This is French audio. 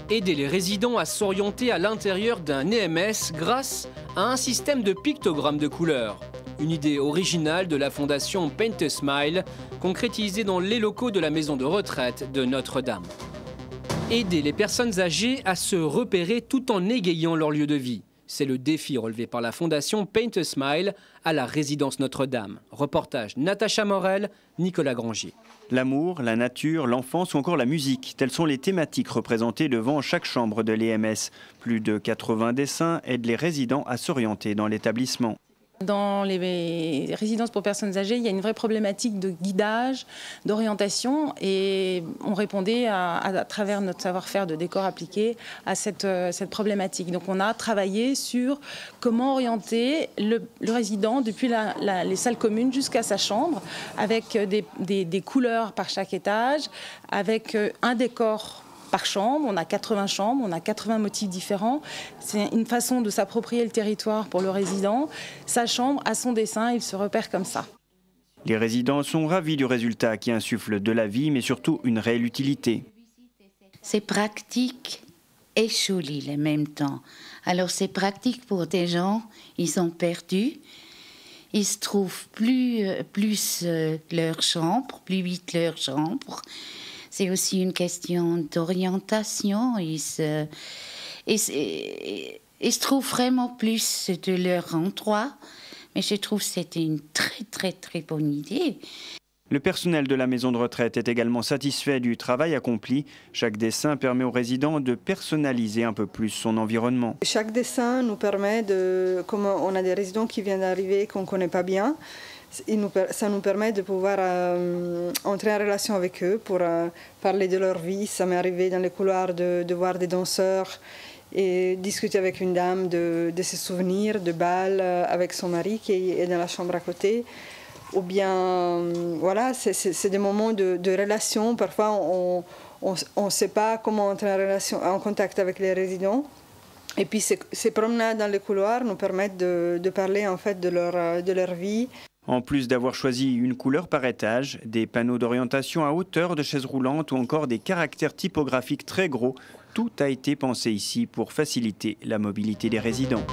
aider les résidents à s'orienter à l'intérieur d'un EMS grâce à un système de pictogrammes de couleurs. Une idée originale de la fondation Paint a Smile, concrétisée dans les locaux de la maison de retraite de Notre-Dame. Aider les personnes âgées à se repérer tout en égayant leur lieu de vie. C'est le défi relevé par la fondation Paint a Smile à la résidence Notre-Dame. Reportage Natacha Morel, Nicolas Grangier. L'amour, la nature, l'enfance ou encore la musique, telles sont les thématiques représentées devant chaque chambre de l'EMS. Plus de 80 dessins aident les résidents à s'orienter dans l'établissement. Dans les résidences pour personnes âgées, il y a une vraie problématique de guidage, d'orientation, et on répondait à travers notre savoir-faire de décor appliqué à cette problématique. Donc on a travaillé sur comment orienter le résident depuis les salles communes jusqu'à sa chambre, avec des couleurs par chaque étage, avec un décor par chambre. On a 80 chambres, on a 80 motifs différents. C'est une façon de s'approprier le territoire pour le résident. Sa chambre a son dessin, il se repère comme ça. Les résidents sont ravis du résultat qui insuffle de la vie, mais surtout une réelle utilité. C'est pratique et joli en même temps. Alors c'est pratique pour des gens, ils sont perdus. Ils se trouvent plus leur chambre, plus vite leur chambre. C'est aussi une question d'orientation. Ils se trouvent vraiment plus de leur endroit. Mais je trouve que c'était une très bonne idée. Le personnel de la maison de retraite est également satisfait du travail accompli. Chaque dessin permet aux résidents de personnaliser un peu plus son environnement. Chaque dessin nous permet comme on a des résidents qui viennent d'arriver qu'on ne connaît pas bien, ça nous permet de pouvoir entrer en relation avec eux pour parler de leur vie. Ça m'est arrivé dans les couloirs de voir des danseurs et discuter avec une dame de ses souvenirs de bal avec son mari qui est dans la chambre à côté. Ou bien, voilà, c'est des moments de relation. Parfois, on ne sait pas comment entrer en contact avec les résidents. Et puis, ces promenades dans les couloirs nous permettent de parler en fait de leur vie. En plus d'avoir choisi une couleur par étage, des panneaux d'orientation à hauteur de chaises roulantes ou encore des caractères typographiques très gros, tout a été pensé ici pour faciliter la mobilité des résidents.